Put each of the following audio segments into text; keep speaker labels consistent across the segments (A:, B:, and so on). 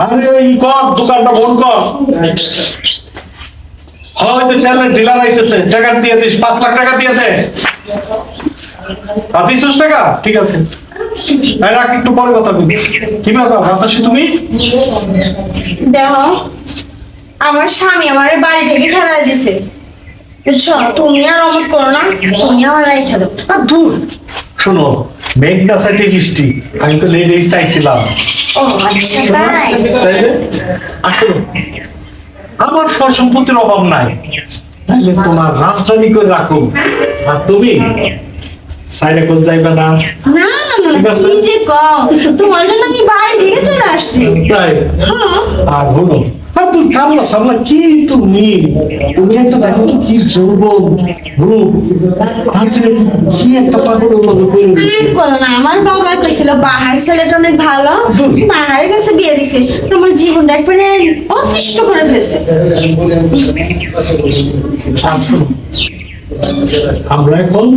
A: আরে ওই কর দোকানটা বন্ধ কর। হয়তো তেলের ডিলার আইতেছে, টাকা দিয়ে দিস, 5 লাখ টাকা দিয়ে দে। আর 200 টাকা ঠিক আছে। রাখ, একটু পরে কথা বলি। কি ব্যাপার বাতাসি তুমি?
B: দেখো, আমার স্বামী আমার বাড়ি থেকে ফেলা দিছে, বুঝছো? তুমি আর অমত করো না, তুমি আমার রাইখা দাও।
A: আর দূর শোনো, মেঘনা চাইতে বৃষ্টি, আমি তো লেডেই চাইছিলাম।
B: ও আচ্ছা, তাই?
A: তাইলে আসলে আমার সর সম্পত্তির অভাব নাই, তাইলে তোমার রাজধানী করে রাখো। আর তুমি সাইডে কোন যাইবে না।
B: না না না,
A: ঠিক আছে।
B: কি যে কও, তোমার জন্য আমি বাড়ি থেকে চলে আসছি।
A: তাই?
B: হ্যাঁ।
A: আর হলো, আর তুই কামলা সামলা কি, তুমি তুমি একটা দেখো তো কি যৌবন রূপ, তার জন্য কি একটা পাগলের মতো করে দিচ্ছে।
B: আর বলো না, আমার বাবা কইছিল বাহার ছেলেটা অনেক ভালো, বাহারের কাছে বিয়ে দিছে, আমার জীবনটা একবারে অতিষ্ঠ করে ফেলছে।
A: আচ্ছা, আমরা এখন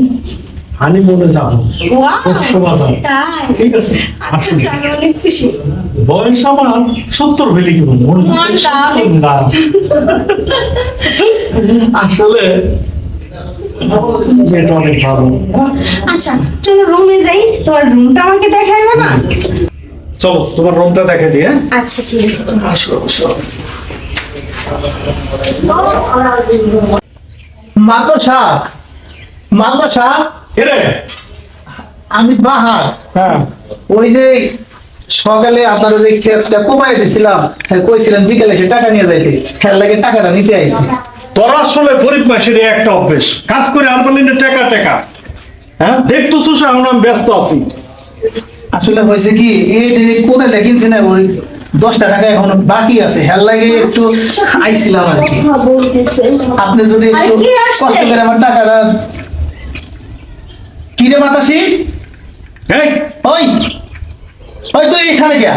A: হানিমুনে যাবো
B: ওয়াও,
A: কক্সবাজার।
B: তাই?
A: ঠিক আছে,
B: আচ্ছা,
A: আসুন।
B: আমি অনেক খুশি।
A: বয়স আমার 70 হইলে কি বলবো,
B: মনটা
A: না আসলে এটা অনেক ভালো।
B: আচ্ছা, চলো রুমে যাই, তোমার রুমটা আমাকে দেখাইবে না?
A: চলো তোমার রুমটা দেখে দিয়ে।
B: আচ্ছা ঠিক আছে, চলো।
A: আসো আসো।
C: মাকড়সা, মাকড়সা,
A: এরে
C: আমি বাহার।
A: হ্যাঁ,
C: ওই যে সকালে আপনারা যে ক্ষেতটা কমাই দিছিলাম, হ্যাঁ কইছিলেন বিকেলে সে টাকা নিয়ে যাইতে, খেয়াল লাগে টাকাটা নিতে আইছি।
A: তোরা আসলে গরিব মাসের একটা অভ্যেস, কাজ করে আর বললি টাকা টাকা। হ্যাঁ দেখতেছিস এখন আমি ব্যস্ত আছি।
C: আসলে হয়েছে কি, এই যে কোদালটা কিনছি না, ওই 10টা টাকা এখন বাকি আছে, হেল লাগে একটু আইছিলাম আর কি।
B: কথা বলতেছে।
C: আপনি যদি
B: আরে
C: একটু
B: কে আসছে?
C: কষ্ট করে আমার টাকাটা। কি রে বাতাসি,
A: এই
C: ওই ওই তুই এখানে গিয়া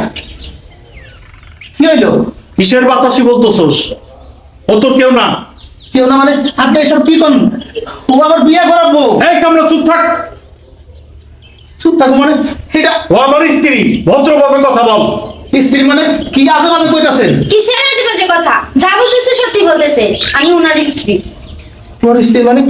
C: কি হইলো?
A: কিসের বাতাসি বলতেছস? ও তোর কেউ না।
C: কেউ না মানে আপনি এসব কি করেন? ও আমার বিয়ে করাবো।
A: এই কামলা চুপ থাক।
C: চুপ থাকো মানে? এটা
A: ও আমার স্ত্রী, ভদ্রভাবে কথা বল।
C: স্ত্রী মানে কি আজে বাজে কইতাছেন?
B: কিসের আজে বাজে কথা? যা বলতেছে সত্যি বলতেছে, আমি ওনার স্ত্রী।
C: তোর স্ত্রী মানে